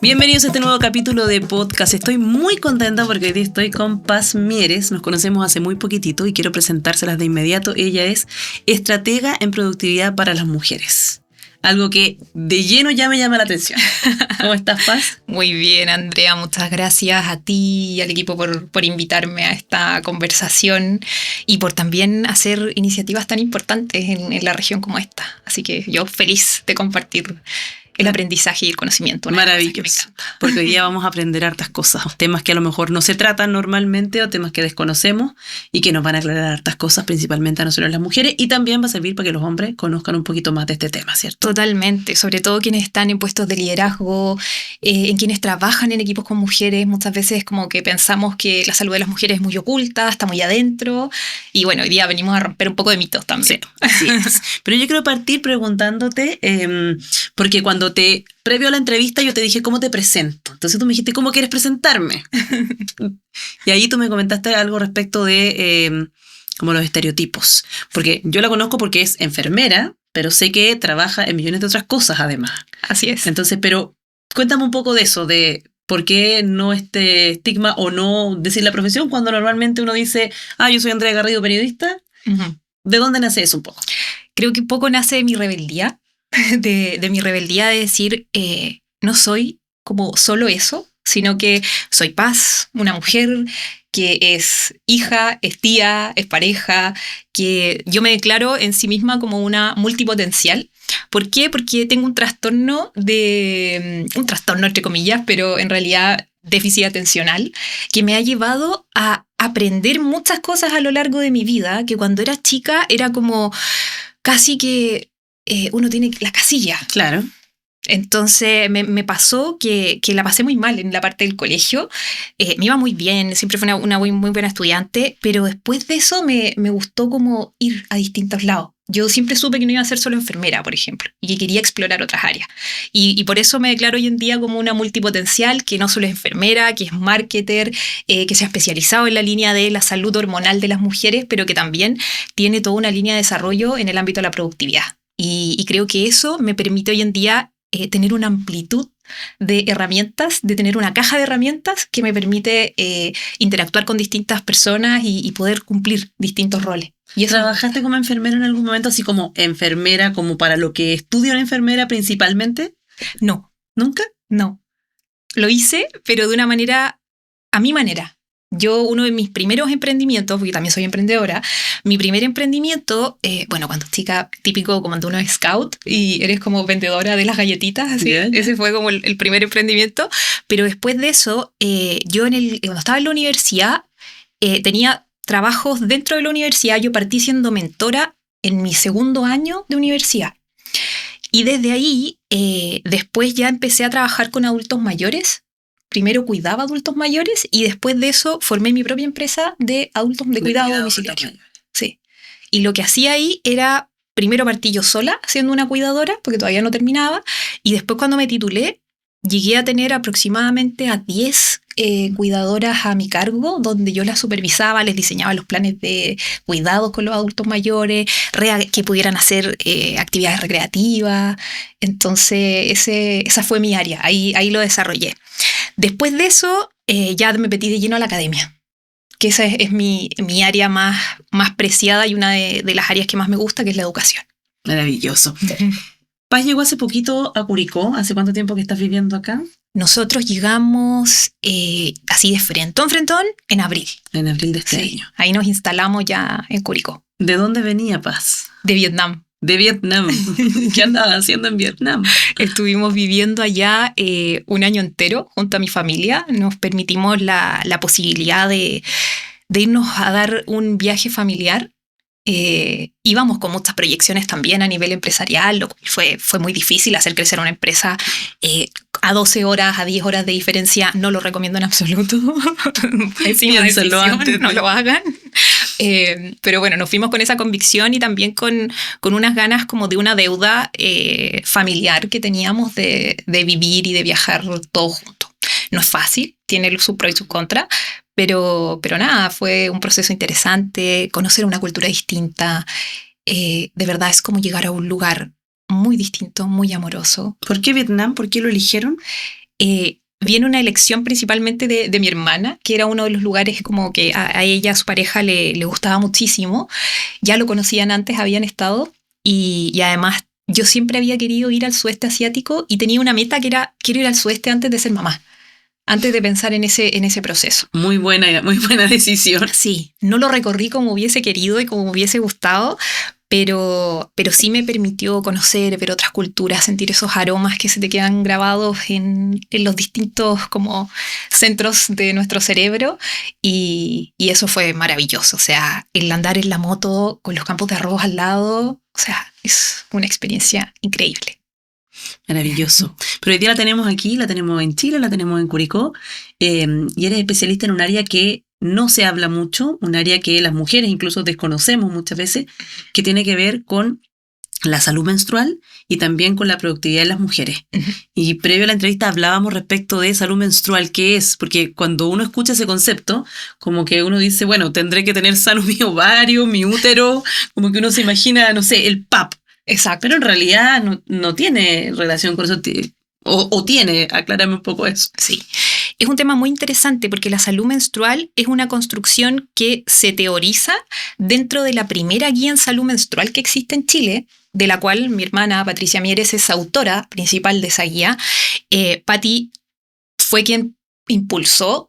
Bienvenidos a este nuevo capítulo de podcast. Estoy muy contenta porque hoy día estoy con Paz Mieres. Nos conocemos hace muy poquitito y quiero presentárselas de inmediato. Ella es estratega en productividad para las mujeres. Algo que de lleno ya me llama la atención. ¿Cómo estás, Paz? Muy bien, Andrea. Muchas gracias a ti y al equipo por invitarme a esta conversación y por también hacer iniciativas tan importantes en la región como esta. Así que yo feliz de compartir el aprendizaje y el conocimiento. Maravilloso, porque hoy día vamos a aprender hartas cosas, temas que a lo mejor no se tratan normalmente o temas que desconocemos y que nos van a aclarar hartas cosas, principalmente a nosotros las mujeres, y también va a servir para que los hombres conozcan un poquito más de este tema, ¿cierto? Totalmente, sobre todo quienes están en puestos de liderazgo, en quienes trabajan en equipos con mujeres. Muchas veces como que pensamos que la salud de las mujeres es muy oculta, está muy adentro, y bueno, hoy día venimos a romper un poco de mitos también. Sí, así es. Pero yo quiero partir preguntándote, porque previo a la entrevista yo te dije cómo te presento. Entonces tú me dijiste cómo quieres presentarme. Y ahí tú me comentaste algo respecto de como los estereotipos. Porque yo la conozco porque es enfermera, pero sé que trabaja en millones de otras cosas además. Así es. Entonces, pero cuéntame un poco de eso, de por qué no este estigma o no decir la profesión cuando normalmente uno dice, yo soy Andrea Garrido, periodista. Uh-huh. ¿De dónde nace eso un poco? Creo que un poco nace de mi rebeldía. De mi rebeldía de decir, no soy como solo eso, sino que soy Paz, una mujer que es hija, es tía, es pareja, que yo me declaro en sí misma como una multipotencial. ¿Por qué? Porque tengo un trastorno entre comillas, pero en realidad déficit atencional, que me ha llevado a aprender muchas cosas a lo largo de mi vida, que cuando era chica era como casi que uno tiene la casilla. Claro. Entonces me pasó que la pasé muy mal en la parte del colegio. Me iba muy bien, siempre fui una muy buena estudiante, pero después de eso me gustó como ir a distintos lados. Yo siempre supe que no iba a ser solo enfermera, por ejemplo, y que quería explorar otras áreas. Y por eso me declaro hoy en día como una multipotencial, que no solo es enfermera, que es marketer, que se ha especializado en la línea de la salud hormonal de las mujeres, pero que también tiene toda una línea de desarrollo en el ámbito de la productividad. Y creo que eso me permite hoy en día tener una amplitud de herramientas, de tener una caja de herramientas que me permite interactuar con distintas personas y poder cumplir distintos roles. ¿Y trabajaste como enfermera en algún momento, así como enfermera, como para lo que estudia una enfermera principalmente? No. ¿Nunca? No. Lo hice, pero de una manera, a mi manera. Uno de mis primeros emprendimientos, porque también soy emprendedora, mi primer emprendimiento, cuando chica, típico como cuando uno es scout y eres como vendedora de las galletitas, así. Yeah. Ese fue como el primer emprendimiento. Pero después de eso, yo cuando estaba en la universidad, tenía trabajos dentro de la universidad. Yo partí siendo mentora en mi segundo año de universidad. Y desde ahí, después ya empecé a trabajar con adultos mayores. Primero cuidaba adultos mayores y después de eso formé mi propia empresa de adultos de cuidado domiciliario. Sí. Y lo que hacía ahí era, primero partí yo sola siendo una cuidadora, porque todavía no terminaba, y después cuando me titulé, llegué a tener aproximadamente a 10 cuidadoras a mi cargo, donde yo las supervisaba, les diseñaba los planes de cuidados con los adultos mayores, que pudieran hacer actividades recreativas. Entonces esa fue mi área, ahí lo desarrollé. Después de eso, ya me metí de lleno a la academia, que esa es mi área más preciada y una de las áreas que más me gusta, que es la educación. Maravilloso. Paz llegó hace poquito a Curicó. ¿Hace cuánto tiempo que estás viviendo acá? Nosotros llegamos así de frentón en abril. En abril de este año. Ahí nos instalamos ya en Curicó. ¿De dónde venía Paz? De Vietnam. De Vietnam. ¿Qué andabas haciendo en Vietnam? Estuvimos viviendo allá un año entero junto a mi familia. Nos permitimos la posibilidad de irnos a dar un viaje familiar. Íbamos con muchas proyecciones también a nivel empresarial, lo cual fue muy difícil hacer crecer una empresa a 12 horas, a 10 horas de diferencia. No lo recomiendo en absoluto. Piénselo antes. No lo hagan. Pero bueno, nos fuimos con esa convicción y también con unas ganas como de una deuda familiar que teníamos de vivir y de viajar todos juntos. No es fácil, tiene sus pros y sus contras, pero nada, fue un proceso interesante, conocer una cultura distinta. De verdad es como llegar a un lugar muy distinto, muy amoroso. ¿Por qué Vietnam? ¿Por qué lo eligieron? viene una elección principalmente de mi hermana, que era uno de los lugares como que a ella, a su pareja, le gustaba muchísimo. Ya lo conocían antes, habían estado, y además yo siempre había querido ir al sudeste asiático y tenía una meta que era, quiero ir al sudeste antes de ser mamá, antes de pensar en ese proceso. Muy buena decisión. Sí, no lo recorrí como hubiese querido y como me hubiese gustado, pero sí me permitió conocer, ver otras culturas, sentir esos aromas que se te quedan grabados en los distintos como centros de nuestro cerebro, y eso fue maravilloso. O sea, el andar en la moto con los campos de arroz al lado, o sea, es una experiencia increíble. Maravilloso. Pero hoy día la tenemos aquí, la tenemos en Chile, la tenemos en Curicó, y eres especialista en un área que no se habla mucho, un área que las mujeres incluso desconocemos muchas veces, que tiene que ver con la salud menstrual y también con la productividad de las mujeres. Uh-huh. Y previo a la entrevista hablábamos respecto de salud menstrual, ¿qué es? Porque cuando uno escucha ese concepto, como que uno dice, bueno, tendré que tener sano mi ovario, mi útero, como que uno se imagina, no sé, el PAP. Exacto. Pero en realidad no tiene relación con eso, o tiene, aclárame un poco eso. Sí, es un tema muy interesante porque la salud menstrual es una construcción que se teoriza dentro de la primera guía en salud menstrual que existe en Chile, de la cual mi hermana Patricia Mieres es autora principal de esa guía. Patti fue quien impulsó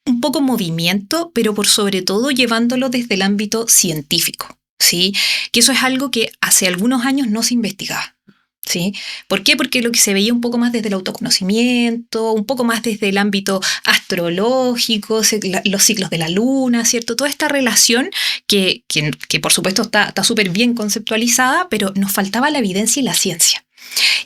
un poco movimiento, pero por sobre todo llevándolo desde el ámbito científico. ¿Sí? Que eso es algo que hace algunos años no se investigaba. ¿Sí? ¿Por qué? Porque lo que se veía un poco más desde el autoconocimiento, un poco más desde el ámbito astrológico, los ciclos de la luna, ¿cierto? Toda esta relación que por supuesto está súper bien conceptualizada, pero nos faltaba la evidencia y la ciencia.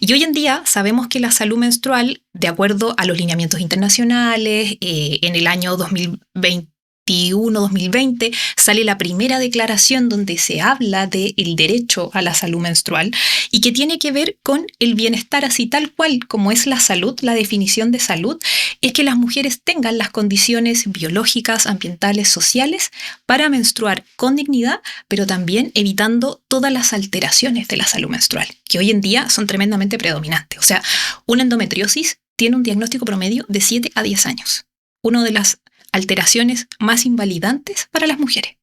Y hoy en día sabemos que la salud menstrual, de acuerdo a los lineamientos internacionales, en el año 2021-2020 sale la primera declaración donde se habla del derecho a la salud menstrual y que tiene que ver con el bienestar, así tal cual como es la salud. La definición de salud es que las mujeres tengan las condiciones biológicas, ambientales, sociales para menstruar con dignidad, pero también evitando todas las alteraciones de la salud menstrual, que hoy en día son tremendamente predominantes. O sea, una endometriosis tiene un diagnóstico promedio de 7 a 10 años. Una de las alteraciones más invalidantes para las mujeres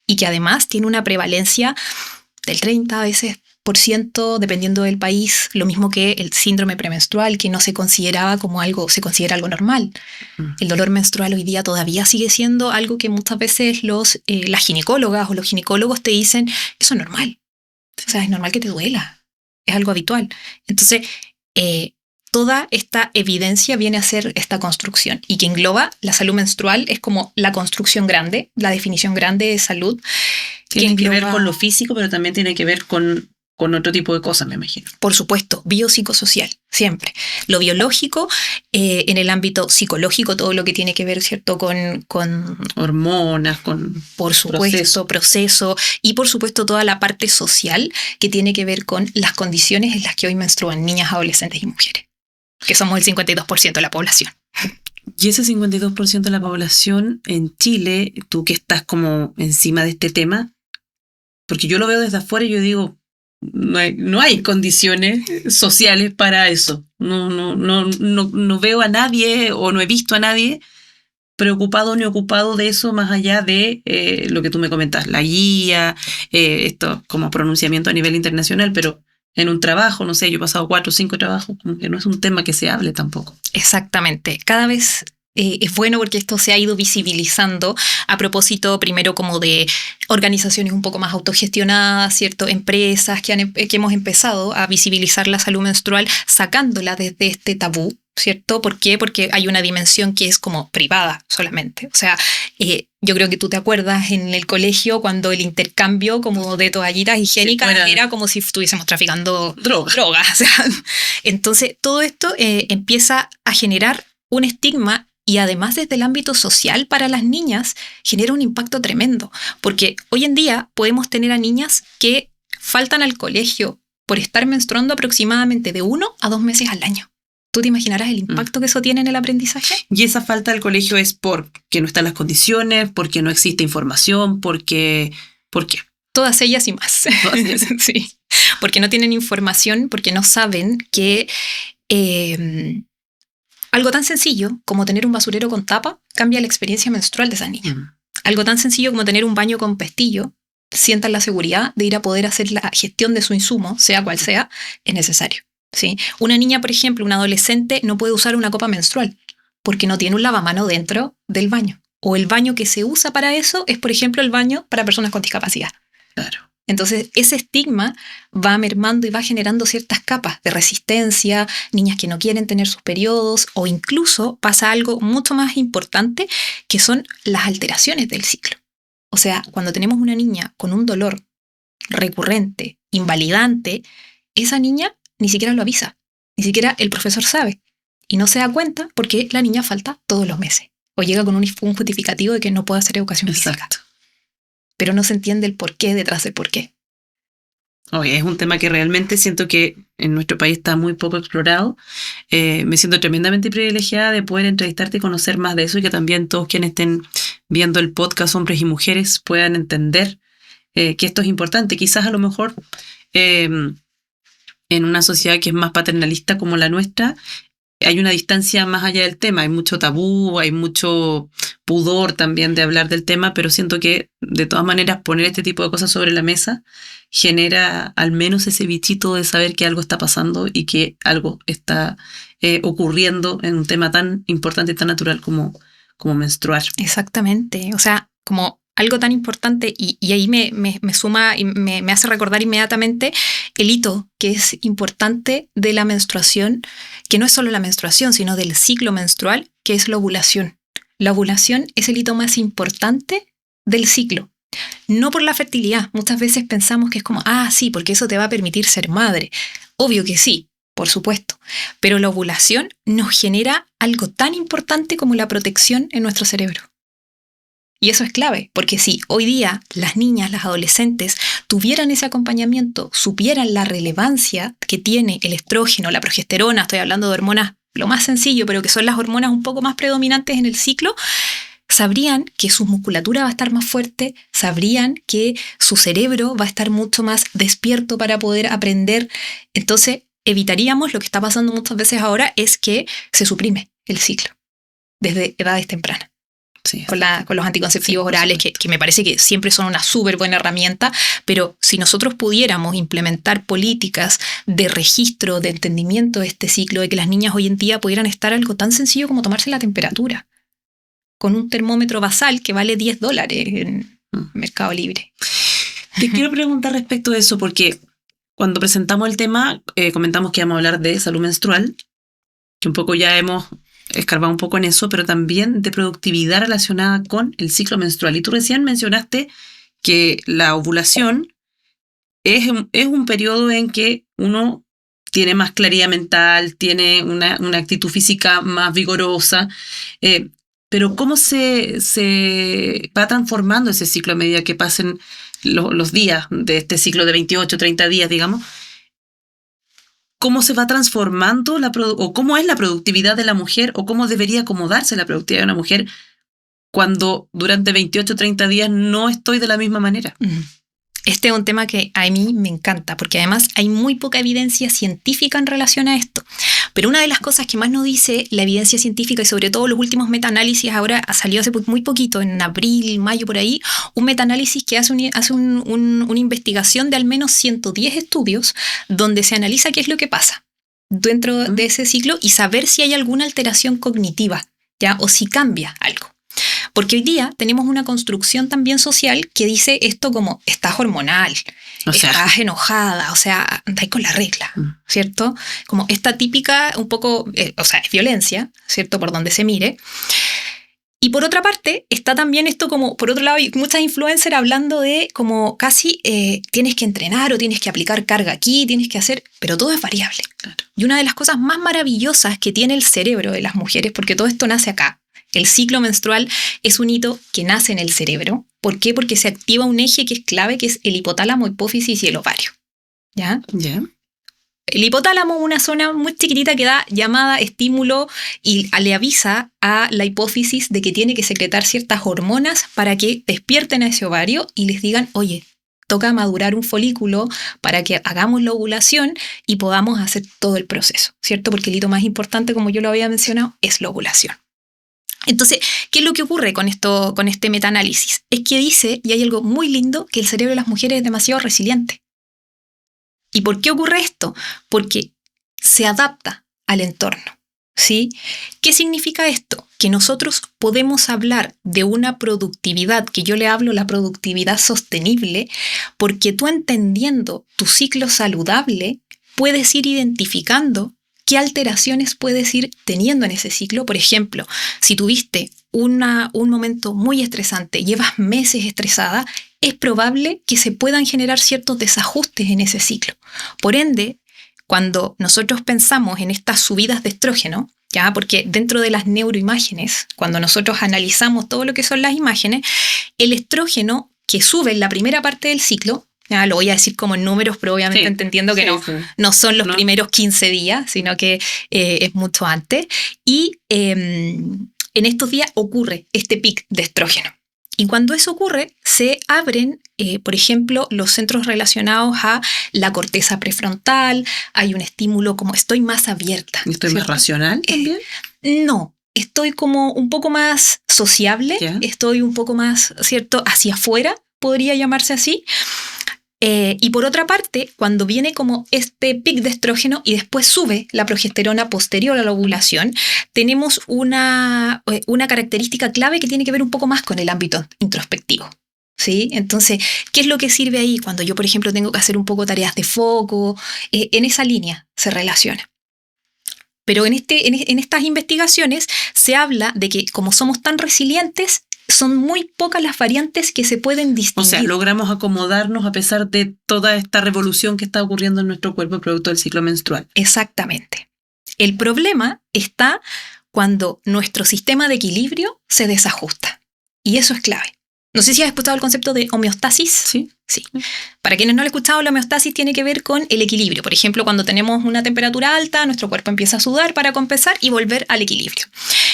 y que además tiene una prevalencia del 30 veces por ciento dependiendo del país, lo mismo que el síndrome premenstrual, que no se consideraba como algo, se considera algo normal. El dolor menstrual hoy día todavía sigue siendo algo que muchas veces las ginecólogas o los ginecólogos te dicen, eso es normal. O sea, es normal que te duela, es algo habitual. Entonces, toda esta evidencia viene a ser esta construcción y que engloba la salud menstrual, es como la construcción grande, la definición grande de salud. Tiene que ver con lo físico, pero también tiene que ver con otro tipo de cosas, me imagino. Por supuesto, biopsicosocial, siempre. Lo biológico, en el ámbito psicológico, todo lo que tiene que ver, ¿cierto?, con hormonas, con por supuesto, proceso, y por supuesto toda la parte social que tiene que ver con las condiciones en las que hoy menstruan niñas, adolescentes y mujeres, que somos el 52% de la población. Y ese 52% de la población en Chile, tú que estás como encima de este tema, porque yo lo veo desde afuera y yo digo, no hay condiciones sociales para eso. No veo a nadie o no he visto a nadie preocupado ni ocupado de eso más allá de lo que tú me comentas, la guía, esto como pronunciamiento a nivel internacional, pero en un trabajo, no sé, yo he pasado 4 o 5 trabajos, como que no es un tema que se hable tampoco. Exactamente. Cada vez es bueno porque esto se ha ido visibilizando a propósito primero como de organizaciones un poco más autogestionadas, ¿cierto? Empresas que hemos empezado a visibilizar la salud menstrual sacándola desde este tabú, ¿cierto? ¿Por qué? Porque hay una dimensión que es como privada solamente. O sea, yo creo que tú te acuerdas en el colegio cuando el intercambio como de toallitas higiénicas era como si estuviésemos traficando droga. O sea, entonces todo esto empieza a generar un estigma y además desde el ámbito social para las niñas genera un impacto tremendo. Porque hoy en día podemos tener a niñas que faltan al colegio por estar menstruando aproximadamente de 1 a 2 meses al año. ¿Tú te imaginarás el impacto que eso tiene en el aprendizaje? Y esa falta del colegio es porque no están las condiciones, porque no existe información, ¿por qué? Todas ellas y más. Sí. Porque no tienen información, porque no saben que Algo tan sencillo como tener un basurero con tapa cambia la experiencia menstrual de esa niña. Algo tan sencillo como tener un baño con pestillo, sientan la seguridad de ir a poder hacer la gestión de su insumo, sea cual sea, es necesario. ¿Sí? Una niña, por ejemplo, una adolescente, no puede usar una copa menstrual porque no tiene un lavamano dentro del baño. O el baño que se usa para eso es, por ejemplo, el baño para personas con discapacidad. Claro. Entonces, ese estigma va mermando y va generando ciertas capas de resistencia, niñas que no quieren tener sus periodos, o incluso pasa algo mucho más importante, que son las alteraciones del ciclo. O sea, cuando tenemos una niña con un dolor recurrente, invalidante, esa niña ni siquiera lo avisa, ni siquiera el profesor sabe, y no se da cuenta porque la niña falta todos los meses, o llega con un justificativo de que no puede hacer educación física. Pero no se entiende el porqué detrás del porqué. Oye, es un tema que realmente siento que en nuestro país está muy poco explorado. Me siento tremendamente privilegiada de poder entrevistarte y conocer más de eso, y que también todos quienes estén viendo el podcast, hombres y mujeres, puedan entender que esto es importante. Quizás a lo mejor en una sociedad que es más paternalista como la nuestra, hay una distancia más allá del tema, hay mucho tabú, hay mucho pudor también de hablar del tema, pero siento que de todas maneras poner este tipo de cosas sobre la mesa genera al menos ese bichito de saber que algo está pasando y que algo está ocurriendo en un tema tan importante y tan natural como menstruar. Exactamente, o sea, como algo tan importante, y ahí me suma y me hace recordar inmediatamente el hito que es importante de la menstruación, que no es solo la menstruación, sino del ciclo menstrual, que es la ovulación. La ovulación es el hito más importante del ciclo. No por la fertilidad. Muchas veces pensamos que es como, sí, porque eso te va a permitir ser madre. Obvio que sí, por supuesto. Pero la ovulación nos genera algo tan importante como la protección en nuestro cerebro. Y eso es clave, porque si hoy día las niñas, las adolescentes tuvieran ese acompañamiento, supieran la relevancia que tiene el estrógeno, la progesterona, estoy hablando de hormonas, lo más sencillo, pero que son las hormonas un poco más predominantes en el ciclo, sabrían que su musculatura va a estar más fuerte, sabrían que su cerebro va a estar mucho más despierto para poder aprender. Entonces, evitaríamos lo que está pasando muchas veces ahora, es que se suprime el ciclo desde edades tempranas. Sí, con los anticonceptivos orales, que me parece que siempre son una súper buena herramienta, pero si nosotros pudiéramos implementar políticas de registro, de entendimiento de este ciclo, de que las niñas hoy en día pudieran estar algo tan sencillo como tomarse la temperatura, con un termómetro basal que vale $10 en Mercado Libre. Te quiero preguntar respecto a eso, porque cuando presentamos el tema, comentamos que íbamos a hablar de salud menstrual, que un poco ya hemos escarbado un poco en eso, pero también de productividad relacionada con el ciclo menstrual. Y tú recién mencionaste que la ovulación es un periodo en que uno tiene más claridad mental, tiene una actitud física más vigorosa, pero ¿cómo se va transformando ese ciclo a medida que pasen los días de este ciclo de 28, 30 días, digamos? ¿Cómo se va transformando o cómo es la productividad de la mujer, o cómo debería acomodarse la productividad de una mujer cuando durante 28 o 30 días no estoy de la misma manera? Este es un tema que a mí me encanta, porque además hay muy poca evidencia científica en relación a esto. Pero una de las cosas que más nos dice la evidencia científica, y sobre todo los últimos metaanálisis, ahora salió hace muy poquito, en abril, mayo, por ahí, un metaanálisis que hace una investigación de al menos 110 estudios donde se analiza qué es lo que pasa dentro de ese ciclo y saber si hay alguna alteración cognitiva, ¿ya? O si cambia algo. Porque hoy día tenemos una construcción también social que dice esto como, estás hormonal, estás enojada, o sea, andáis con la regla, ¿cierto? Como esta típica, un poco, es violencia, ¿cierto? Por donde se mire. Y por otra parte, está también esto como, por otro lado, hay muchas influencers hablando de como casi tienes que entrenar o tienes que aplicar carga aquí, tienes que hacer, pero todo es variable. Claro. Y una de las cosas más maravillosas que tiene el cerebro de las mujeres, porque todo esto nace acá, el ciclo menstrual es un hito que nace en el cerebro. ¿Por qué? Porque se activa un eje que es clave, que es el hipotálamo, hipófisis y el ovario. ¿Ya? Yeah. El hipotálamo es una zona muy chiquitita que da llamada estímulo y le avisa a la hipófisis de que tiene que secretar ciertas hormonas para que despierten a ese ovario y les digan, oye, toca madurar un folículo para que hagamos la ovulación y podamos hacer todo el proceso, ¿cierto? Porque el hito más importante, como yo lo había mencionado, es la ovulación. Entonces, ¿qué es lo que ocurre con este metaanálisis? Es que dice, y hay algo muy lindo, que el cerebro de las mujeres es demasiado resiliente. ¿Y por qué ocurre esto? Porque se adapta al entorno, ¿sí? ¿Qué significa esto? Que nosotros podemos hablar de una productividad, que yo le hablo la productividad sostenible, porque tú entendiendo tu ciclo saludable, puedes ir identificando qué alteraciones puedes ir teniendo en ese ciclo. Por ejemplo, si tuviste un momento muy estresante, llevas meses estresada, es probable que se puedan generar ciertos desajustes en ese ciclo. Por ende, cuando nosotros pensamos en estas subidas de estrógeno, ¿ya? Porque dentro de las neuroimágenes, cuando nosotros analizamos todo lo que son las imágenes, el estrógeno que sube en la primera parte del ciclo, ya lo voy a decir como en números, pero obviamente entendiendo que no son los primeros 15 días, sino que es mucho antes, y en estos días ocurre este pic de estrógeno. Y cuando eso ocurre, se abren, por ejemplo, los centros relacionados a la corteza prefrontal, hay un estímulo como estoy más abierta. ¿Y estoy más racional también? No, estoy como un poco más sociable, estoy un poco más, ¿cierto?, hacia afuera, podría llamarse así. Y por otra parte, cuando viene como este pic de estrógeno y después sube la progesterona posterior a la ovulación, tenemos una característica clave que tiene que ver un poco más con el ámbito introspectivo, ¿sí? Entonces, ¿qué es lo que sirve ahí? Cuando yo, por ejemplo, tengo que hacer un poco tareas de foco, en esa línea se relaciona. Pero en estas investigaciones se habla de que como somos tan resilientes, son muy pocas las variantes que se pueden distinguir. O sea, logramos acomodarnos a pesar de toda esta revolución que está ocurriendo en nuestro cuerpo producto del ciclo menstrual. Exactamente. El problema está cuando nuestro sistema de equilibrio se desajusta. Y eso es clave. No sé si has escuchado el concepto de homeostasis. Sí. Para quienes no lo han escuchado, la homeostasis tiene que ver con el equilibrio. Por ejemplo, cuando tenemos una temperatura alta, nuestro cuerpo empieza a sudar para compensar y volver al equilibrio.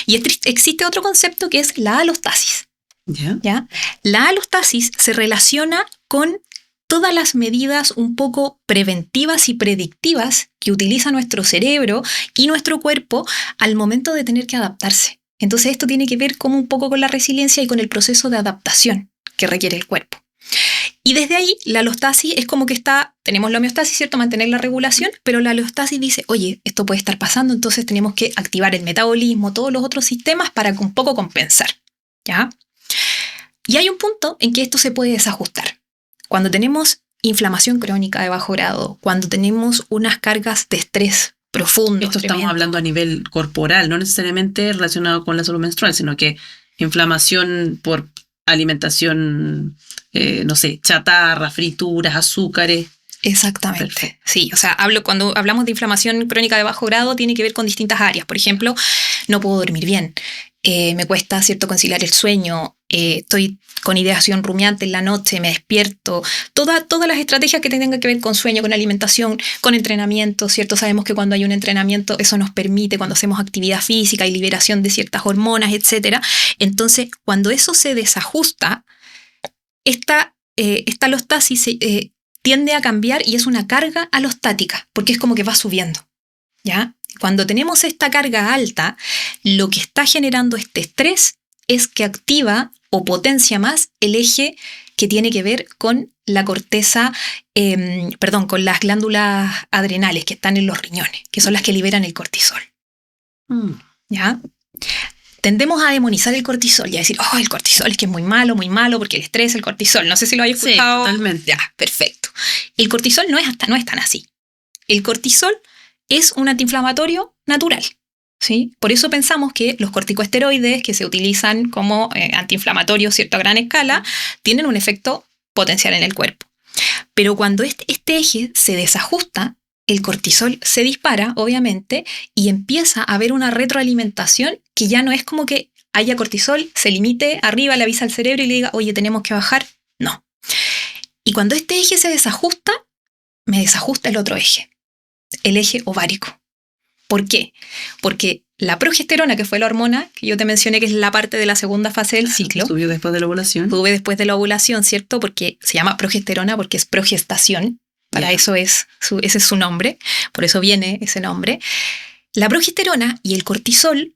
Y existe otro concepto que es la alostasis. ¿Ya? La alostasis se relaciona con todas las medidas un poco preventivas y predictivas que utiliza nuestro cerebro y nuestro cuerpo al momento de tener que adaptarse. Entonces esto tiene que ver como un poco con la resiliencia y con el proceso de adaptación que requiere el cuerpo. Y desde ahí la alostasis es como que tenemos la homeostasis, ¿cierto? Mantener la regulación, pero la alostasis dice, oye, esto puede estar pasando, entonces tenemos que activar el metabolismo, todos los otros sistemas para un poco compensar, ¿ya? Y hay un punto en que esto se puede desajustar. Cuando tenemos inflamación crónica de bajo grado, cuando tenemos unas cargas de estrés profundo. Esto estamos hablando a nivel corporal, no necesariamente relacionado con la salud menstrual, sino que inflamación por alimentación, chatarra, frituras, azúcares. Exactamente. Perfecto. Sí, o sea, cuando hablamos de inflamación crónica de bajo grado, tiene que ver con distintas áreas. Por ejemplo, no puedo dormir bien, me cuesta, ¿cierto?, conciliar el sueño, estoy con ideación rumiante en la noche, me despierto. Todas las estrategias que tengan que ver con sueño, con alimentación, con entrenamiento, ¿cierto? Sabemos que cuando hay un entrenamiento, eso nos permite, cuando hacemos actividad física y liberación de ciertas hormonas, etc. Entonces, cuando eso se desajusta, esta alostasis tiende a cambiar y es una carga alostática, porque es como que va subiendo, ¿ya? Cuando tenemos esta carga alta, lo que está generando este estrés es que activa o potencia más el eje que tiene que ver con la corteza, con las glándulas adrenales que están en los riñones, que son las que liberan el cortisol. ¿Ya? Tendemos a demonizar el cortisol y a decir, el cortisol es que es muy malo, porque el estrés, el cortisol. No sé si lo hayas escuchado. Sí, totalmente. Ya, perfecto. El cortisol no es tan así. El cortisol es un antiinflamatorio natural, ¿sí? Por eso pensamos que los corticosteroides que se utilizan como antiinflamatorios, ¿cierto?, a gran escala, tienen un efecto potencial en el cuerpo. Pero cuando este eje se desajusta, el cortisol se dispara, obviamente, y empieza a haber una retroalimentación que ya no es como que haya cortisol, se limite arriba, le avisa al cerebro y le diga, oye, tenemos que bajar. No. Y cuando este eje se desajusta, me desajusta el otro eje, el eje ovárico. ¿Por qué? Porque la progesterona, que fue la hormona que yo te mencioné, que es la parte de la segunda fase del ciclo. Subió después de la ovulación. Sube después de la ovulación, ¿cierto? Porque se llama progesteronona porque es progestación. Para eso ese es su nombre. Por eso viene ese nombre. La progesterona y el cortisol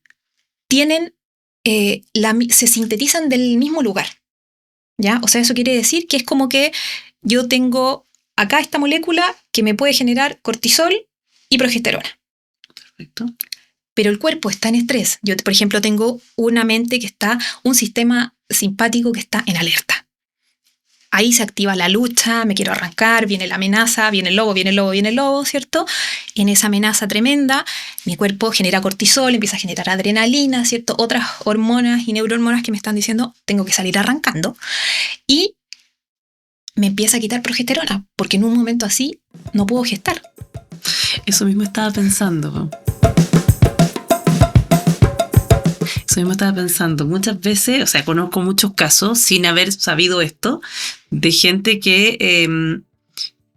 tienen, se sintetizan del mismo lugar. ¿Ya? O sea, eso quiere decir que es como que yo tengo acá esta molécula que me puede generar cortisol y progesterona. Perfecto. Pero el cuerpo está en estrés. Yo, por ejemplo, tengo una mente un sistema simpático que está en alerta. Ahí se activa la lucha, me quiero arrancar, viene la amenaza, viene el lobo, ¿cierto? En esa amenaza tremenda, mi cuerpo genera cortisol, empieza a generar adrenalina, ¿cierto? Otras hormonas y neurohormonas que me están diciendo, tengo que salir arrancando. Y me empieza a quitar progesterona, porque en un momento así no puedo gestar. Eso mismo estaba pensando. Muchas veces, o sea, conozco muchos casos, sin haber sabido esto, de gente que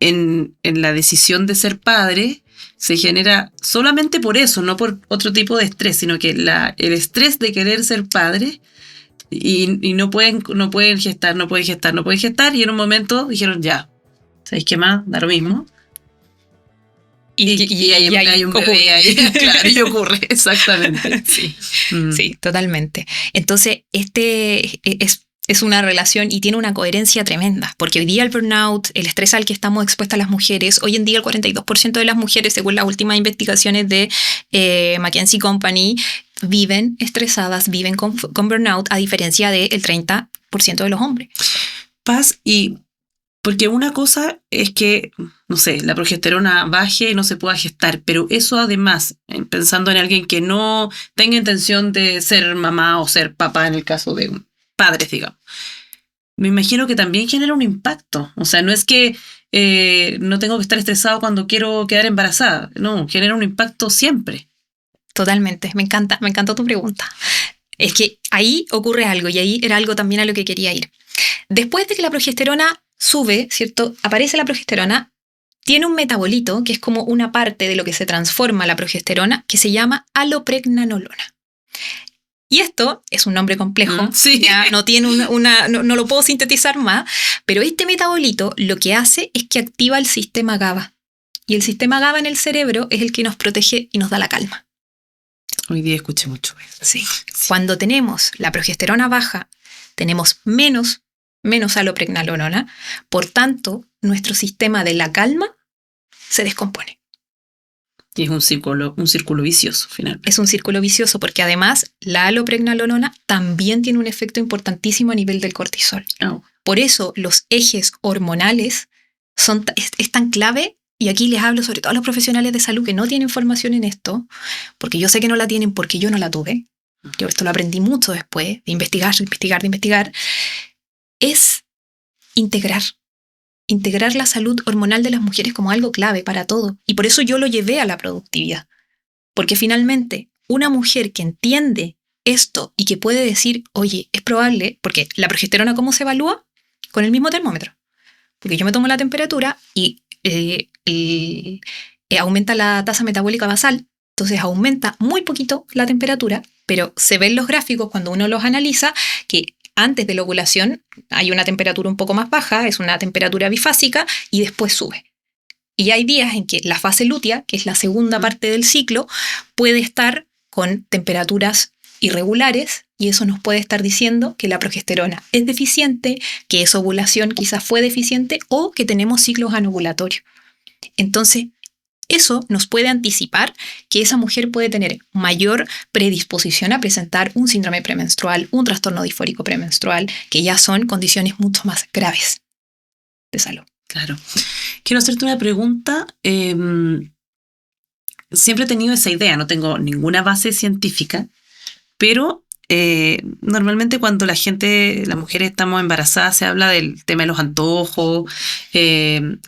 en la decisión de ser padre se genera solamente por eso, no por otro tipo de estrés, sino que el estrés de querer ser padre y no pueden gestar, y en un momento dijeron, ya, ¿sabéis qué más? Da lo mismo. Y hay un bebé ahí, claro, y ocurre, exactamente. Sí. Sí, totalmente. Entonces, es una relación y tiene una coherencia tremenda, porque hoy día el burnout, el estrés al que estamos expuestas las mujeres, hoy en día el 42% de las mujeres, según las últimas investigaciones de McKinsey Company, viven estresadas, viven con burnout, a diferencia del 30% de los hombres. Paz, y porque una cosa es que, no sé, la progesterona baje y no se pueda gestar, pero eso además, pensando en alguien que no tenga intención de ser mamá o ser papá en el caso de padres, digamos, me imagino que también genera un impacto. O sea, no es que no tengo que estar estresado cuando quiero quedar embarazada, no, genera un impacto siempre. Totalmente, me encantó tu pregunta. Es que ahí ocurre algo y ahí era algo también a lo que quería ir. Después de que la progesterona sube, ¿cierto? Aparece la progesterona, tiene un metabolito que es como una parte de lo que se transforma la progesterona que se llama alopregnanolona. Y esto es un nombre complejo, sí. Ya no tiene no lo puedo sintetizar más, pero este metabolito lo que hace es que activa el sistema GABA. Y el sistema GABA en el cerebro es el que nos protege y nos da la calma. Hoy día escuché mucho eso. Sí. Cuando tenemos la progesterona baja, tenemos menos alopregnanolona, por tanto, nuestro sistema de la calma se descompone. Y es un círculo vicioso, finalmente. Es un círculo vicioso porque además la alopregnanolona también tiene un efecto importantísimo a nivel del cortisol. Oh. Por eso los ejes hormonales es tan clave, y aquí les hablo sobre todo a los profesionales de salud que no tienen formación en esto, porque yo sé que no la tienen porque yo no la tuve. Yo esto lo aprendí mucho después de investigar, es integrar la salud hormonal de las mujeres como algo clave para todo. Y por eso yo lo llevé a la productividad. Porque finalmente, una mujer que entiende esto y que puede decir, oye, es probable, porque la progesterona, ¿cómo se evalúa? Con el mismo termómetro. Porque yo me tomo la temperatura y aumenta la tasa metabólica basal, entonces aumenta muy poquito la temperatura, pero se ven los gráficos cuando uno los analiza que antes de la ovulación hay una temperatura un poco más baja, es una temperatura bifásica, y después sube. Y hay días en que la fase lútea, que es la segunda parte del ciclo, puede estar con temperaturas irregulares, y eso nos puede estar diciendo que la progesterona es deficiente, que esa ovulación quizás fue deficiente o que tenemos ciclos anovulatorios. Entonces, eso nos puede anticipar que esa mujer puede tener mayor predisposición a presentar un síndrome premenstrual, un trastorno disfórico premenstrual, que ya son condiciones mucho más graves de salud. Claro. Quiero hacerte una pregunta. Siempre he tenido esa idea, no tengo ninguna base científica, pero normalmente cuando las mujeres estamos embarazadas, se habla del tema de los antojos,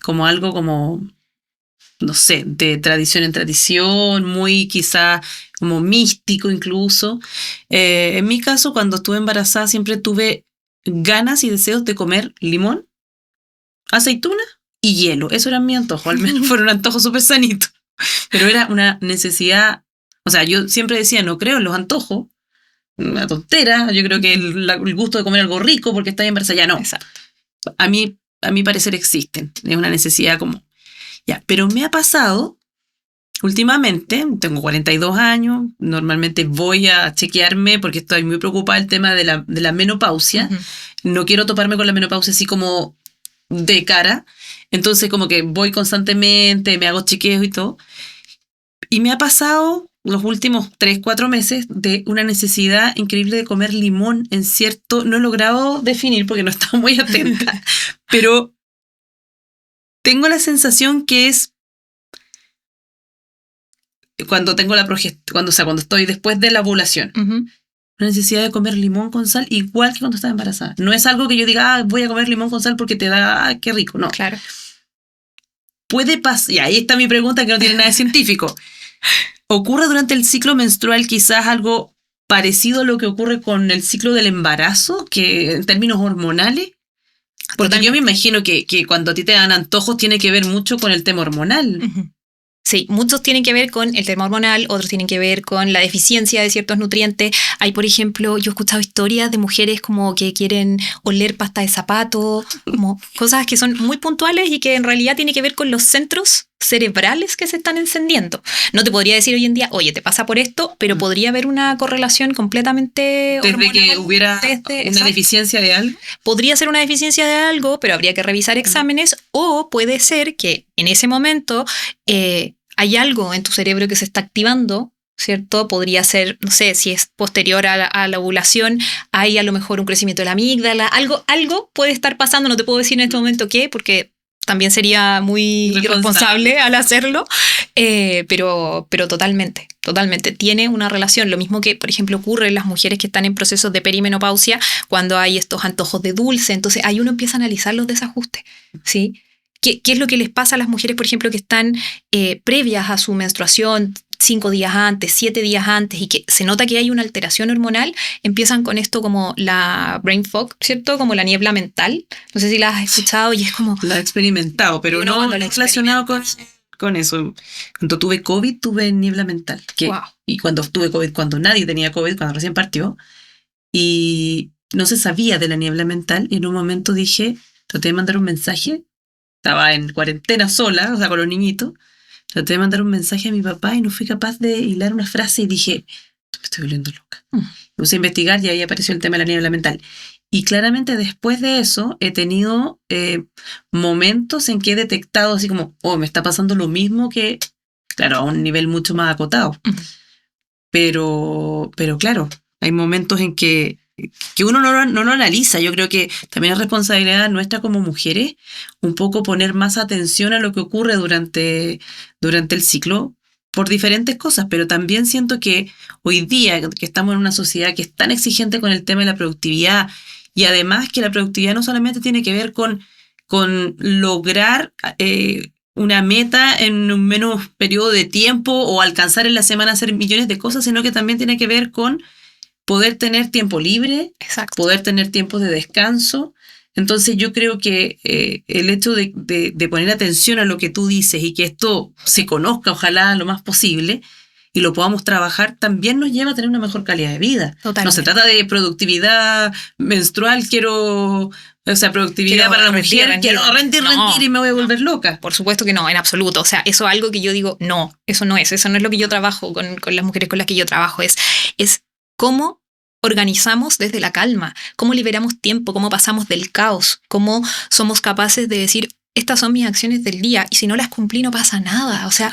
como algo como, no sé, de tradición en tradición, muy quizá como místico incluso. En mi caso, cuando estuve embarazada, siempre tuve ganas y deseos de comer limón, aceituna y hielo. Eso era mi antojo, al menos fueron un antojo súper sanito. Pero era una necesidad O sea, yo siempre decía, no creo en los antojos, una tontera, yo creo que el gusto de comer algo rico porque está embarazada, ya no. Exacto. A mi parecer existen, es una necesidad como... Ya, pero me ha pasado últimamente, tengo 42 años, normalmente voy a chequearme porque estoy muy preocupada del tema de la menopausia. No quiero toparme con la menopausia así como de cara, entonces como que voy constantemente, me hago chequeos y todo. Y me ha pasado los últimos 3-4 meses de una necesidad increíble de comer limón en cierto... No he logrado definir porque no estaba muy atenta, pero tengo la sensación que es cuando tengo la cuando estoy después de la ovulación. La necesidad de comer limón con sal igual que cuando estaba embarazada. No es algo que yo diga, voy a comer limón con sal porque te da, qué rico. No. Claro. Puede pasar, y ahí está mi pregunta que no tiene nada de científico. ¿Ocurre durante el ciclo menstrual quizás algo parecido a lo que ocurre con el ciclo del embarazo, que en términos hormonales? Porque yo me imagino que cuando a ti te dan antojos tiene que ver mucho con el tema hormonal. Sí, muchos tienen que ver con el tema hormonal, otros tienen que ver con la deficiencia de ciertos nutrientes. Hay, por ejemplo, yo he escuchado historias de mujeres como que quieren oler pasta de zapato, como cosas que son muy puntuales y que en realidad tienen que ver con los centros cerebrales que se están encendiendo. No te podría decir hoy en día, oye, te pasa por esto, pero podría haber una correlación completamente hormonal. Desde que hubiera una deficiencia de algo. Podría ser una deficiencia de algo, pero habría que revisar exámenes, o puede ser que en ese momento hay algo en tu cerebro que se está activando, ¿cierto? Podría ser, no sé, si es posterior a la ovulación, hay a lo mejor un crecimiento de la amígdala, algo puede estar pasando, no te puedo decir en este momento qué, porque también sería muy irresponsable al hacerlo, pero totalmente tiene una relación. Lo mismo que, por ejemplo, ocurre en las mujeres que están en procesos de perimenopausia, cuando hay estos antojos de dulce, entonces ahí uno empieza a analizar los desajustes, ¿sí? ¿Qué es lo que les pasa a las mujeres, por ejemplo, que están previas a su menstruación, 5 días antes, 7 días antes, y que se nota que hay una alteración hormonal? Empiezan con esto como la brain fog, ¿cierto? Como la niebla mental. No sé si la has escuchado y es como... La he experimentado, pero no relacionado con eso. Cuando tuve COVID, tuve niebla mental. Wow. Y cuando tuve COVID, cuando nadie tenía COVID, cuando recién partió, y no se sabía de la niebla mental, y en un momento dije, traté de mandar un mensaje. Estaba en cuarentena sola, o sea, con los niñitos. Traté de mandar un mensaje a mi papá y no fui capaz de hilar una frase y dije, me estoy volviendo loca. Me puse a investigar y ahí apareció el tema de la niebla mental. Y claramente después de eso he tenido momentos en que he detectado así como, me está pasando lo mismo que, claro, a un nivel mucho más acotado. Pero claro, hay momentos en que uno no lo analiza. Yo creo que también es responsabilidad nuestra como mujeres un poco poner más atención a lo que ocurre durante el ciclo por diferentes cosas, pero también siento que hoy día que estamos en una sociedad que es tan exigente con el tema de la productividad, y además que la productividad no solamente tiene que ver con lograr una meta en un menos periodo de tiempo o alcanzar en la semana hacer millones de cosas, sino que también tiene que ver con poder tener tiempo libre, Exacto. Poder tener tiempos de descanso. Entonces yo creo que el hecho de poner atención a lo que tú dices y que esto se conozca, ojalá lo más posible, y lo podamos trabajar, también nos lleva a tener una mejor calidad de vida. Totalmente. No se trata de productividad menstrual, productividad para la mujer, quiero rendir y me voy a volver loca. Por supuesto que no, en absoluto. O sea, eso es algo que yo digo, no, eso no es lo que yo trabajo con las mujeres con las que yo trabajo, es cómo organizamos desde la calma, cómo liberamos tiempo, cómo pasamos del caos, cómo somos capaces de decir, estas son mis acciones del día y si no las cumplí no pasa nada. O sea,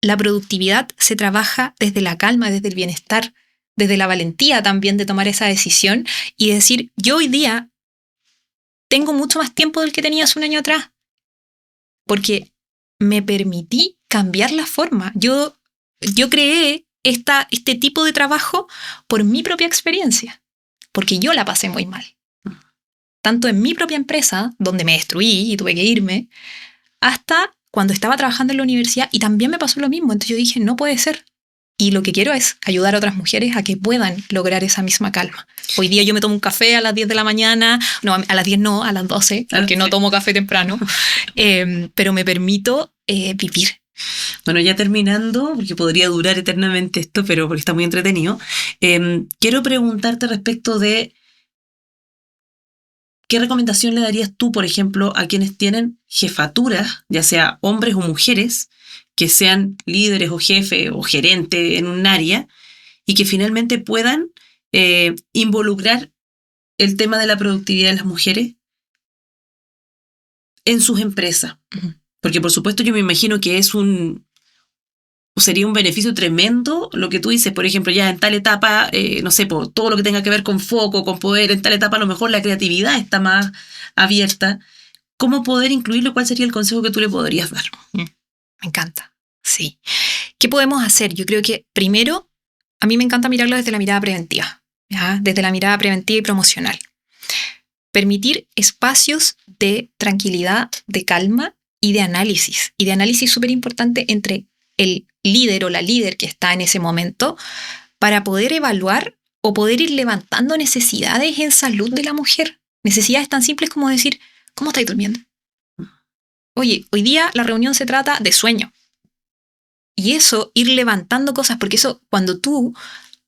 la productividad se trabaja desde la calma, desde el bienestar, desde la valentía también de tomar esa decisión y decir, yo hoy día tengo mucho más tiempo del que tenía hace un año atrás porque me permití cambiar la forma. Yo creé este tipo de trabajo por mi propia experiencia, porque yo la pasé muy mal. Tanto en mi propia empresa, donde me destruí y tuve que irme, hasta cuando estaba trabajando en la universidad y también me pasó lo mismo. Entonces yo dije, no puede ser. Y lo que quiero es ayudar a otras mujeres a que puedan lograr esa misma calma. Hoy día yo me tomo un café a las 10 de la mañana, no, a las 10 no, a las 12, porque no tomo café temprano, pero me permito vivir. Bueno, ya terminando, porque podría durar eternamente esto, pero porque está muy entretenido, quiero preguntarte respecto de qué recomendación le darías tú, por ejemplo, a quienes tienen jefaturas, ya sea hombres o mujeres, que sean líderes o jefe o gerente en un área y que finalmente puedan involucrar el tema de la productividad de las mujeres en sus empresas. Porque por supuesto yo me imagino que sería un beneficio tremendo lo que tú dices, por ejemplo, ya en tal etapa, no sé, por todo lo que tenga que ver con foco, con poder, en tal etapa a lo mejor la creatividad está más abierta. ¿Cómo poder incluirlo? ¿Cuál sería el consejo que tú le podrías dar? Me encanta, sí. ¿Qué podemos hacer? Yo creo que primero, a mí me encanta mirarlo desde la mirada preventiva, ¿ya? Desde la mirada preventiva y promocional. Permitir espacios de tranquilidad, de calma y de análisis. Y de análisis súper importante entre el líder o la líder que está en ese momento para poder evaluar o poder ir levantando necesidades en salud de la mujer. Necesidades tan simples como decir, ¿cómo estáis durmiendo? Oye, hoy día la reunión se trata de sueño. Y eso, ir levantando cosas, porque eso cuando tú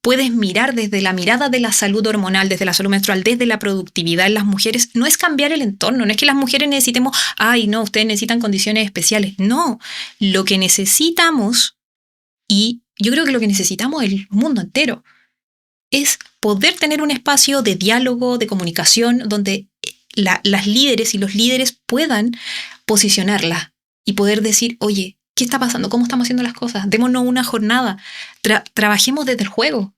puedes mirar desde la mirada de la salud hormonal, desde la salud menstrual, desde la productividad en las mujeres, no es cambiar el entorno, no es que las mujeres necesitemos, ay, no, ustedes necesitan condiciones especiales. No, lo que necesitamos, y yo creo que lo que necesitamos el mundo entero, es poder tener un espacio de diálogo, de comunicación, donde las líderes y los líderes puedan posicionarla y poder decir, oye, ¿qué está pasando? ¿Cómo estamos haciendo las cosas? Démonos una jornada. Trabajemos desde el juego.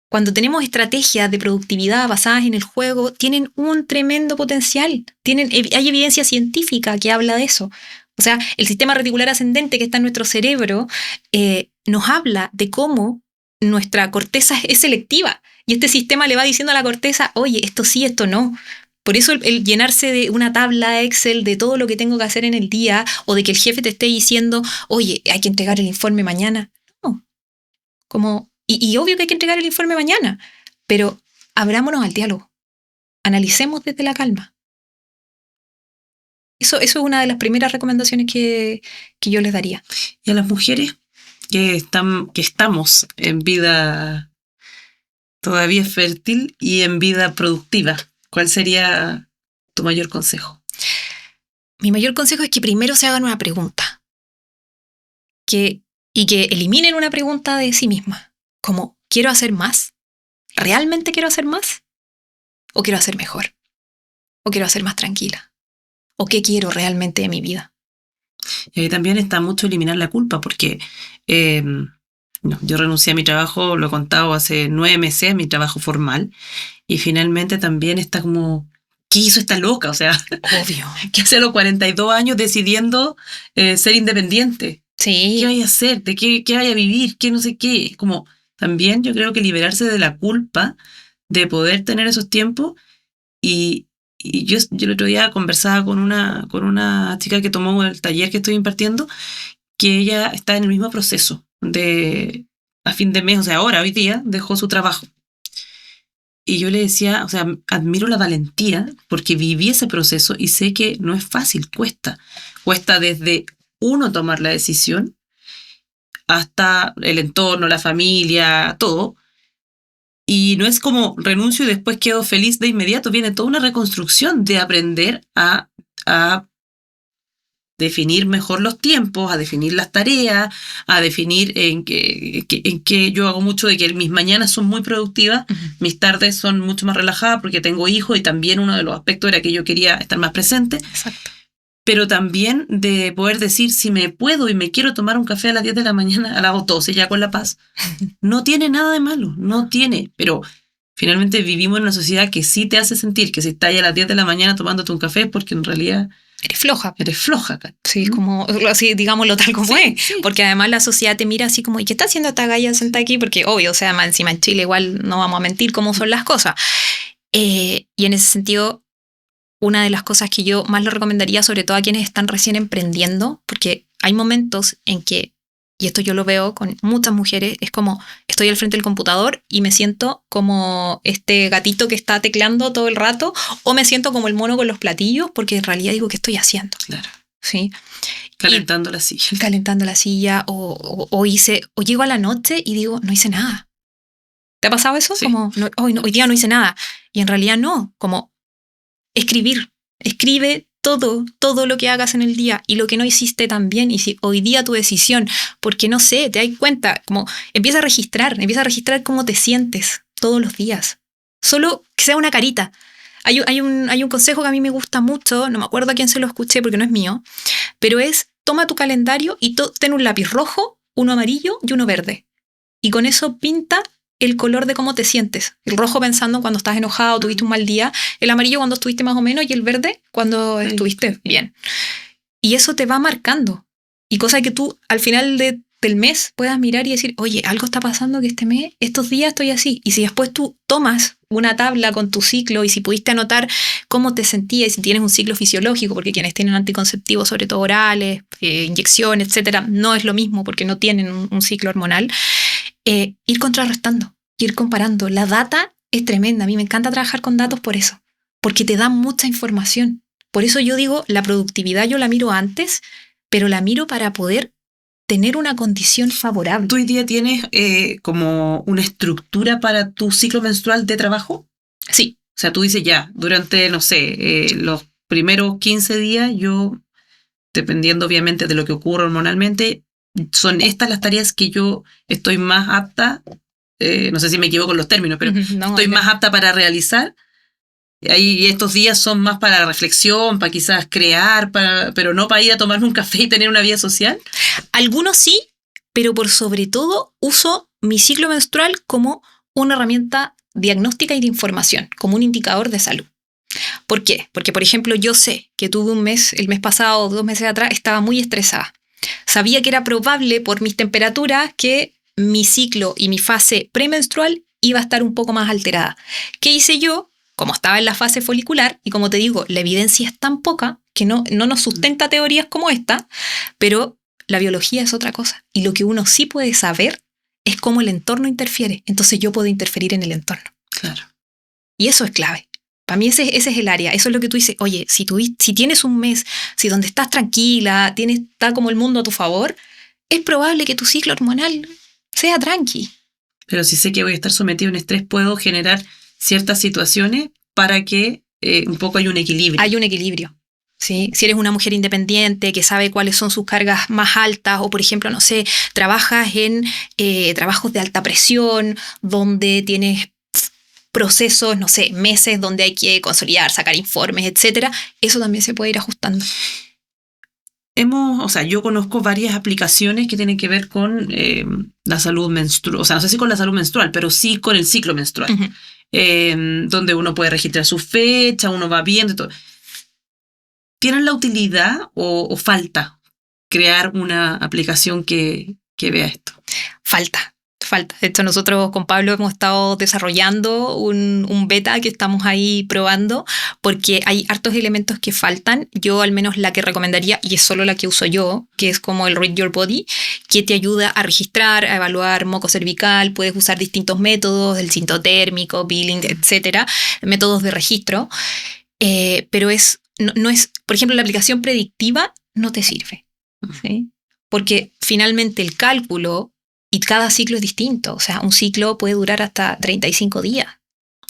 Cuando tenemos estrategias de productividad basadas en el juego, tienen un tremendo potencial. Hay evidencia científica que habla de eso. O sea, el sistema reticular ascendente que está en nuestro cerebro nos habla de cómo nuestra corteza es selectiva. Y este sistema le va diciendo a la corteza, oye, esto sí, esto no. Por eso el llenarse de una tabla Excel de todo lo que tengo que hacer en el día o de que el jefe te esté diciendo, oye, hay que entregar el informe mañana. No. Y obvio que hay que entregar el informe mañana, pero abrámonos al diálogo. Analicemos desde la calma. Eso es una de las primeras recomendaciones que yo les daría. Y a las mujeres que estamos en vida todavía fértil y en vida productiva, ¿cuál sería tu mayor consejo? Mi mayor consejo es que primero se hagan una pregunta. Y que eliminen una pregunta de sí misma. Como, ¿quiero hacer más? ¿Realmente quiero hacer más? ¿O quiero hacer mejor? ¿O quiero hacer más tranquila? ¿O qué quiero realmente de mi vida? Y ahí también está mucho eliminar la culpa, porque yo renuncié a mi trabajo, lo he contado hace 9 meses, mi trabajo formal, y finalmente también está como, ¿qué hizo esta loca? O sea, obvio. Que hace los 42 años decidiendo ser independiente. Sí. ¿Qué vaya a hacer? ¿De qué vaya a vivir? ¿Qué no sé qué? Como también yo creo que liberarse de la culpa de poder tener esos tiempos. Y yo el otro día conversaba con una chica que tomó el taller que estoy impartiendo, que ella está en el mismo proceso de a fin de mes, o sea, ahora, hoy día, dejó su trabajo. Y yo le decía, o sea, admiro la valentía porque viví ese proceso y sé que no es fácil, cuesta. Cuesta desde uno tomar la decisión hasta el entorno, la familia, todo. Y no es como renuncio y después quedo feliz de inmediato. Viene toda una reconstrucción de aprender a definir mejor los tiempos, a definir las tareas, a definir en qué yo hago mucho de que mis mañanas son muy productivas, mis tardes son mucho más relajadas porque tengo hijos y también uno de los aspectos era que yo quería estar más presente. Exacto. Pero también de poder decir si me puedo y me quiero tomar un café a las 10 de la mañana, a las 12 ya con La Paz, no tiene nada de malo, no tiene, pero finalmente vivimos en una sociedad que sí te hace sentir que si estás a las 10 de la mañana tomándote un café es porque en realidad eres floja. Eres floja. Sí, como así, digámoslo tal como es. Sí. Porque además la sociedad te mira así como, ¿y qué está haciendo esta galla sentada aquí? Porque obvio, o sea, más encima en Chile igual no vamos a mentir cómo son las cosas. Y en ese sentido, una de las cosas que yo más le recomendaría, sobre todo a quienes están recién emprendiendo, porque hay momentos en que, y esto yo lo veo con muchas mujeres, es como estoy al frente del computador y me siento como este gatito que está tecleando todo el rato, o me siento como el mono con los platillos, porque en realidad digo, ¿qué estoy haciendo? Claro. ¿Sí? Calentando la silla. Calentando la silla, o llego a la noche y digo, no hice nada. ¿Te ha pasado eso? Sí. Como, hoy día no hice nada. Y en realidad no, como escribir. Escribe todo lo que hagas en el día y lo que no hiciste también. Y si hoy día tu decisión, porque no sé, te das cuenta, como empieza a registrar cómo te sientes todos los días. Solo que sea una carita. Hay un consejo que a mí me gusta mucho, no me acuerdo a quién se lo escuché porque no es mío, pero es, toma tu calendario y ten un lápiz rojo, uno amarillo y uno verde. Y con eso pinta el color de cómo te sientes. El rojo pensando cuando estás enojado, tuviste un mal día, el amarillo cuando estuviste más o menos y el verde cuando estuviste bien. Y eso te va marcando. Y cosa que tú al final del mes puedas mirar y decir, oye, algo está pasando que este mes, estos días estoy así. Y si después tú tomas una tabla con tu ciclo y si pudiste anotar cómo te sentías y si tienes un ciclo fisiológico, porque quienes tienen anticonceptivos, sobre todo orales, inyecciones, etcétera, no es lo mismo porque no tienen un ciclo hormonal, ir contrarrestando, ir comparando. La data es tremenda. A mí me encanta trabajar con datos por eso, porque te dan mucha información. Por eso yo digo, la productividad yo la miro antes, pero la miro para poder tener una condición favorable. ¿Tú hoy día tienes como una estructura para tu ciclo menstrual de trabajo? Sí. O sea, tú dices ya, durante, no sé, los primeros 15 días, yo, dependiendo obviamente de lo que ocurra hormonalmente, son estas las tareas que yo estoy más apta, no sé si me equivoco en los términos, pero estoy más apta para realizar. Ahí estos días son más para reflexión, para quizás crear, pero no para ir a tomarme un café y tener una vida social. Algunos sí, pero por sobre todo uso mi ciclo menstrual como una herramienta diagnóstica y de información, como un indicador de salud. ¿Por qué? Porque, por ejemplo, yo sé que tuve el mes pasado, 2 meses atrás, estaba muy estresada. Sabía que era probable por mis temperaturas que mi ciclo y mi fase premenstrual iba a estar un poco más alterada. ¿Qué hice yo? Como estaba en la fase folicular, y como te digo, la evidencia es tan poca que no nos sustenta teorías como esta, pero la biología es otra cosa. Y lo que uno sí puede saber es cómo el entorno interfiere. Entonces yo puedo interferir en el entorno. Claro. Y eso es clave. Para mí ese es el área. Eso es lo que tú dices. Oye, si tienes un mes, si donde estás tranquila, está como el mundo a tu favor, es probable que tu ciclo hormonal sea tranqui. Pero si sé que voy a estar sometido a un estrés, puedo generar ciertas situaciones para que un poco haya un equilibrio. Hay un equilibrio. ¿Sí? Si eres una mujer independiente que sabe cuáles son sus cargas más altas o, por ejemplo, no sé, trabajas en trabajos de alta presión, donde tienes procesos, no sé, meses donde hay que consolidar, sacar informes, etcétera, eso también se puede ir ajustando. Yo conozco varias aplicaciones que tienen que ver con la salud menstrual, o sea, no sé si con la salud menstrual, pero sí con el ciclo menstrual, donde uno puede registrar su fecha, uno va viendo y todo. ¿Tienen la utilidad o falta crear una aplicación que vea esto? Falta. De hecho, nosotros con Pablo hemos estado desarrollando un beta que estamos ahí probando porque hay hartos elementos que faltan. Yo al menos la que recomendaría, y es solo la que uso yo, que es como el Read Your Body, que te ayuda a registrar, a evaluar moco cervical. Puedes usar distintos métodos, el sintotérmico, peeling, etcétera, métodos de registro. Pero no es, por ejemplo, la aplicación predictiva no te sirve, ¿sí? Porque finalmente el cálculo y cada ciclo es distinto. O sea, un ciclo puede durar hasta 35 días.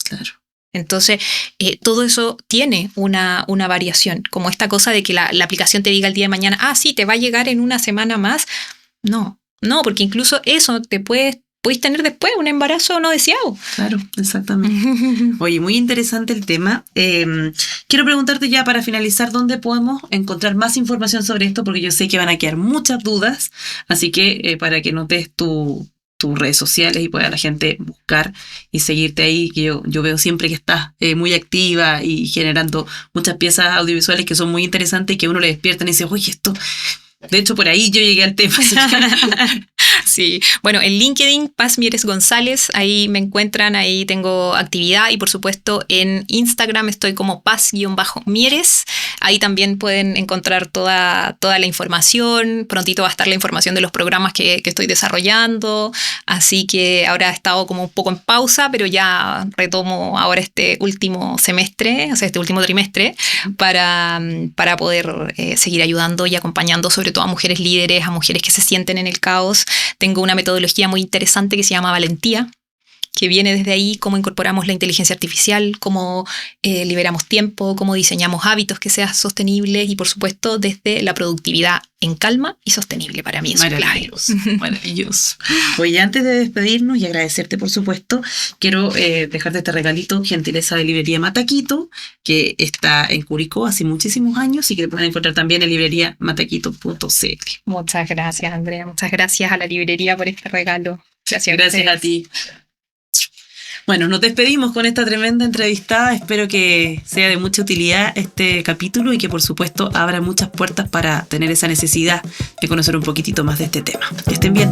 Claro. Entonces, todo eso tiene una variación. Como esta cosa de que la aplicación te diga el día de mañana, sí, te va a llegar en una semana más. No, porque incluso eso puedes tener después un embarazo no deseado. Claro, exactamente. Oye, muy interesante el tema. Quiero preguntarte ya para finalizar dónde podemos encontrar más información sobre esto, porque yo sé que van a quedar muchas dudas, así que para que notes tus redes sociales y pueda la gente buscar y seguirte ahí, que yo veo siempre que estás muy activa y generando muchas piezas audiovisuales que son muy interesantes y que uno le despierta y dice, oye, esto... De hecho, por ahí yo llegué al tema. Sí, Sí, bueno, en LinkedIn, Paz Mieres González, ahí me encuentran, ahí tengo actividad y por supuesto en Instagram estoy como Paz-Mieres, ahí también pueden encontrar toda la información, prontito va a estar la información de los programas que estoy desarrollando, así que ahora he estado como un poco en pausa, pero ya retomo ahora este último semestre, o sea, este último trimestre, para poder seguir ayudando y acompañando sobre todo a mujeres líderes, a mujeres que se sienten en el caos. Tengo una metodología muy interesante que se llama Valentía, que viene desde ahí, cómo incorporamos la inteligencia artificial, cómo liberamos tiempo, cómo diseñamos hábitos que sean sostenibles y, por supuesto, desde la productividad en calma y sostenible. Para mí es maravilloso, maravilloso. Oye, antes de despedirnos y agradecerte, por supuesto, quiero dejarte este regalito, gentileza de librería Mataquito, que está en Curicó hace muchísimos años y que lo pueden encontrar también en libreriamataquito.cl. Muchas gracias, Andrea. Muchas gracias a la librería por este regalo. Gracias a ti. Bueno, nos despedimos con esta tremenda entrevistada. Espero que sea de mucha utilidad este capítulo y que, por supuesto, abra muchas puertas para tener esa necesidad de conocer un poquitito más de este tema. Que estén bien.